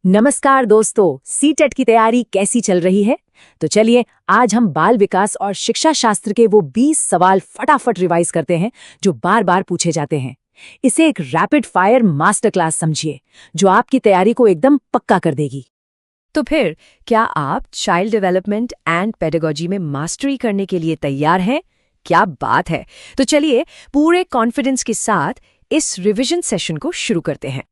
नमस्कार दोस्तों, सीटेट की तैयारी कैसी चल रही है? तो चलिए आज हम बाल विकास और शिक्षा शास्त्र के वो 20 सवाल फटाफट रिवाइज करते हैं जो बार बार पूछे जाते हैं। इसे एक रैपिड फायर मास्टर क्लास समझिए जो आपकी तैयारी को एकदम पक्का कर देगी। तो फिर क्या आप चाइल्ड डेवलपमेंट एंड पेडागोजी में मास्टरी करने के लिए तैयार हैं? क्या बात है! तो चलिए पूरे कॉन्फिडेंस के साथ इस रिवीजन सेशन को शुरू करते हैं।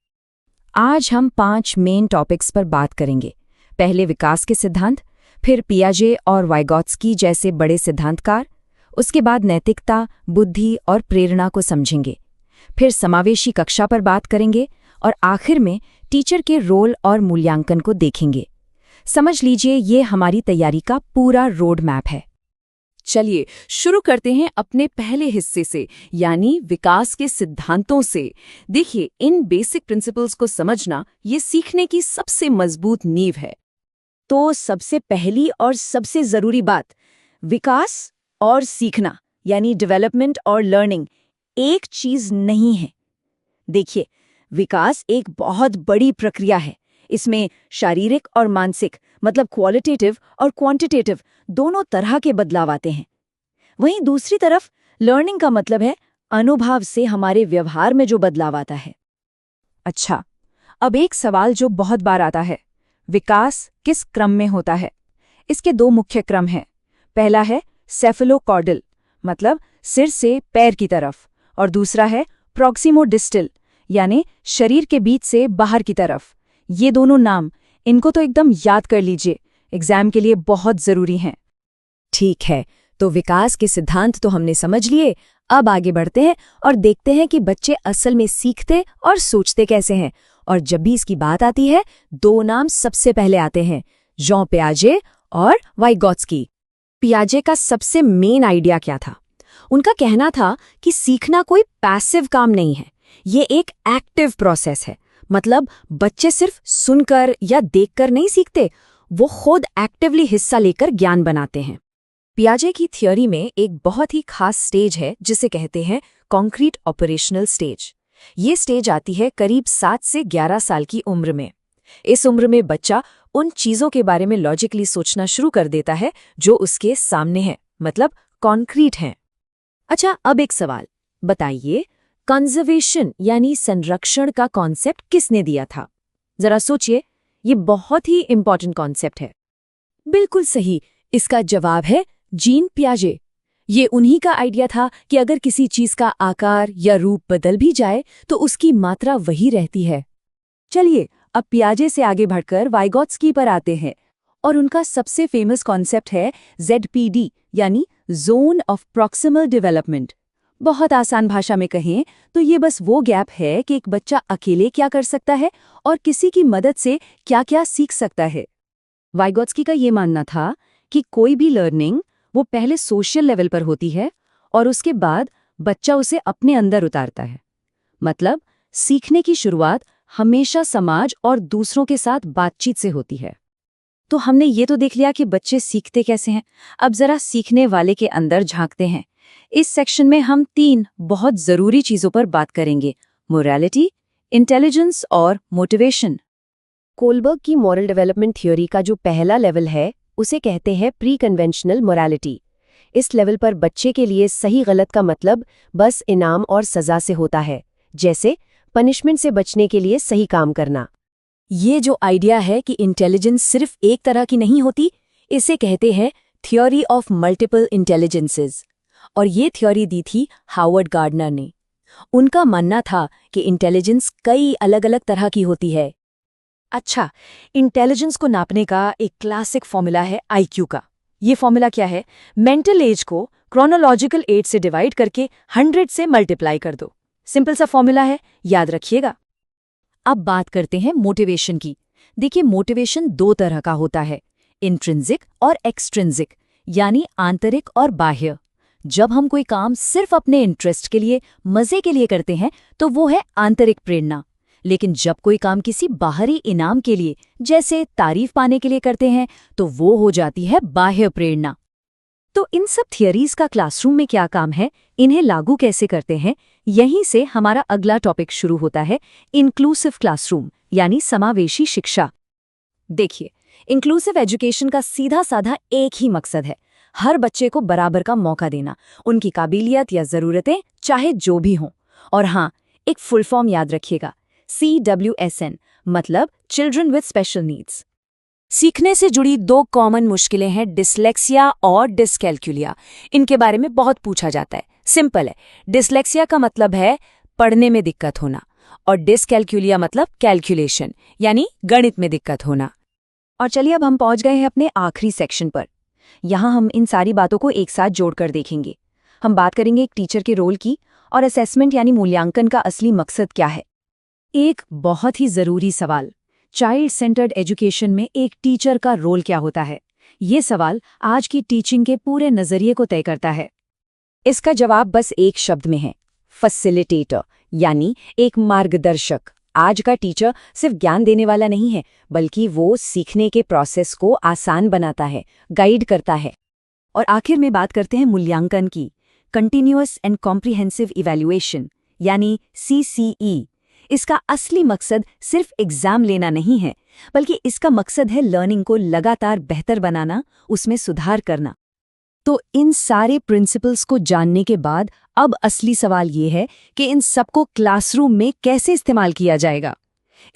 आज हम 5 मेन टॉपिक्स पर बात करेंगे। पहले विकास के सिद्धांत, फिर पियाजे और वाइगॉत्स्की जैसे बड़े सिद्धांतकार, उसके बाद नैतिकता, बुद्धि और प्रेरणा को समझेंगे। फिर समावेशी कक्षा पर बात करेंगे और आखिर में टीचर के रोल और मूल्यांकन को देखेंगे। समझ लीजिए ये हमारी तैयारी का पूरा रोड मैप है। चलिए शुरू करते हैं अपने पहले हिस्से से, यानी विकास के सिद्धांतों से। देखिए, इन बेसिक प्रिंसिपल्स को समझना ये सीखने की सबसे मजबूत नींव है। तो सबसे पहली और सबसे जरूरी बात, विकास और सीखना यानी डेवलपमेंट और लर्निंग एक चीज नहीं है। देखिए, विकास एक बहुत बड़ी प्रक्रिया है। इसमें शारीरिक और मानसिक मतलब क्वालिटेटिव और क्वांटिटेटिव दोनों तरह के बदलाव आते हैं। वहीं दूसरी तरफ लर्निंग का मतलब है अनुभव से हमारे व्यवहार में जो बदलाव आता है। अच्छा, अब एक सवाल जो बहुत बार आता है, विकास किस क्रम में होता है? इसके 2 मुख्य क्रम हैं। पहला है सेफेलोकॉर्डल मतलब सिर से पैर की तरफ, और दूसरा है प्रॉक्सिमोडिस्टल यानी शरीर के बीच से बाहर की तरफ। ये दोनों नाम, इनको तो एकदम याद कर लीजिए, एग्जाम के लिए बहुत जरूरी हैं। ठीक है, तो विकास के सिद्धांत तो हमने समझ लिए। अब आगे बढ़ते हैं और देखते हैं कि बच्चे असल में सीखते और सोचते कैसे हैं। और जब भी इसकी बात आती है, 2 नाम सबसे पहले आते हैं, जॉन पियाजे और वाइगॉत्स्की। पियाजे का सबसे मेन आइडिया क्या था? उनका कहना था कि सीखना कोई पैसिव काम नहीं है, ये एक एक्टिव प्रोसेस है। मतलब बच्चे सिर्फ सुनकर या देखकर नहीं सीखते, वो खुद एक्टिवली हिस्सा लेकर ज्ञान बनाते हैं। पियाजे की थ्योरी में एक बहुत ही खास स्टेज है जिसे कहते हैं कॉन्क्रीट ऑपरेशनल स्टेज। ये स्टेज आती है करीब 7 से 11 साल की उम्र में। इस उम्र में बच्चा उन चीजों के बारे में लॉजिकली सोचना शुरू कर देता है जो उसके सामने है, मतलब कॉन्क्रीट हैं। अच्छा, अब एक सवाल बताइए, कंजर्वेशन यानी संरक्षण का कॉन्सेप्ट किसने दिया था? जरा सोचिए, ये बहुत ही इंपॉर्टेंट कॉन्सेप्ट है। बिल्कुल सही, इसका जवाब है जीन पियाजे। ये उन्हीं का आइडिया था कि अगर किसी चीज का आकार या रूप बदल भी जाए तो उसकी मात्रा वही रहती है। चलिए अब पियाजे से आगे बढ़कर वाइगॉत्स्की पर आते हैं, और उनका सबसे फेमस कॉन्सेप्ट है ZPD यानी जोन ऑफ प्रॉक्सिमल डेवलपमेंट। बहुत आसान भाषा में कहें तो ये बस वो गैप है कि एक बच्चा अकेले क्या कर सकता है और किसी की मदद से क्या-क्या सीख सकता है। वाइगॉत्स्की का ये मानना था कि कोई भी लर्निंग वो पहले सोशल लेवल पर होती है और उसके बाद बच्चा उसे अपने अंदर उतारता है। मतलब सीखने की शुरुआत हमेशा समाज और दूसरों के साथ बातचीत से होती है। तो हमने ये तो देख लिया कि बच्चे सीखते कैसे हैं। अब जरा सीखने वाले के अंदर झांकते हैं। इस सेक्शन में हम 3 बहुत जरूरी चीजों पर बात करेंगे, मोरालिटी, इंटेलिजेंस और मोटिवेशन। कोलबर्ग की मॉरल डेवलपमेंट थ्योरी का जो पहला लेवल है उसे कहते हैं प्री कन्वेंशनल मोरालिटी। इस लेवल पर बच्चे के लिए सही गलत का मतलब बस इनाम और सजा से होता है, जैसे पनिशमेंट से बचने के लिए सही काम करना। ये जो आइडिया है कि इंटेलिजेंस सिर्फ एक तरह की नहीं होती, इसे कहते हैं थ्योरी ऑफ मल्टीपल इंटेलिजेंसेस, और ये थ्योरी दी थी हावर्ड गार्डनर ने। उनका मानना था कि इंटेलिजेंस कई अलग अलग तरह की होती है। अच्छा, इंटेलिजेंस को नापने का एक क्लासिक फॉर्मूला है IQ का। ये फॉर्मूला क्या है? मेंटल एज को क्रोनोलॉजिकल एज से डिवाइड करके 100 से मल्टीप्लाई कर दो। सिंपल सा फॉर्मूला है, याद रखिएगा। अब बात करते हैं मोटिवेशन की। देखिए, मोटिवेशन 2 तरह का होता है, इंट्रिंसिक और एक्सट्रिंसिक, यानी आंतरिक और बाह्य। जब हम कोई काम सिर्फ अपने इंटरेस्ट के लिए, मजे के लिए करते हैं तो वो है आंतरिक प्रेरणा। लेकिन जब कोई काम किसी बाहरी इनाम के लिए, जैसे तारीफ पाने के लिए करते हैं, तो वो हो जाती है बाह्य प्रेरणा। तो इन सब थियरीज का क्लासरूम में क्या काम है, इन्हें लागू कैसे करते हैं, यहीं से हमारा अगला टॉपिक शुरू होता है, इंक्लूसिव क्लासरूम यानी समावेशी शिक्षा। देखिए, इंक्लूसिव एजुकेशन का सीधा साधा एक ही मकसद है, हर बच्चे को बराबर का मौका देना, उनकी काबिलियत या ज़रूरतें चाहे जो भी हों। और हाँ, एक फुल फॉर्म याद रखिएगा, CWSN, मतलब चिल्ड्रन विद स्पेशल नीड्स। सीखने से जुड़ी दो कॉमन मुश्किलें हैं, डिसलेक्सिया और डिसकैल्कुलिया। इनके बारे में बहुत पूछा जाता है। सिंपल है, डिसलेक्सिया का मतलब है पढ़ने में दिक्कत होना, और डिसकैल्कुलिया मतलब कैलकुलेशन यानी गणित में दिक्कत होना। और चलिए अब हम पहुंच गए हैं अपने आखिरी सेक्शन पर। यहाँ हम इन सारी बातों को एक साथ जोड़कर देखेंगे। हम बात करेंगे एक टीचर के रोल की और असेसमेंट यानी मूल्यांकन का असली मकसद क्या है। एक बहुत ही ज़रूरी सवाल, चाइल्ड सेंटर्ड एजुकेशन में एक टीचर का रोल क्या होता है? ये सवाल आज की टीचिंग के पूरे नज़रिए को तय करता है। इसका जवाब बस एक शब्द में है, फैसिलिटेटर, यानी एक मार्गदर्शक। आज का टीचर सिर्फ ज्ञान देने वाला नहीं है, बल्कि वो सीखने के प्रोसेस को आसान बनाता है, गाइड करता है। और आखिर में बात करते हैं मूल्यांकन की, कंटिन्यूअस एंड कॉम्प्रिहेंसिव इवैल्यूएशन यानी CCE। इसका असली मकसद सिर्फ एग्जाम लेना नहीं है, बल्कि इसका मकसद है लर्निंग को लगातार बेहतर बनाना, उसमें सुधार करना। तो इन सारे प्रिंसिपल्स को जानने के बाद अब असली सवाल ये है कि इन सबको क्लासरूम में कैसे इस्तेमाल किया जाएगा।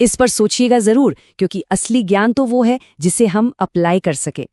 इस पर सोचिएगा ज़रूर, क्योंकि असली ज्ञान तो वो है जिसे हम अप्लाई कर सके।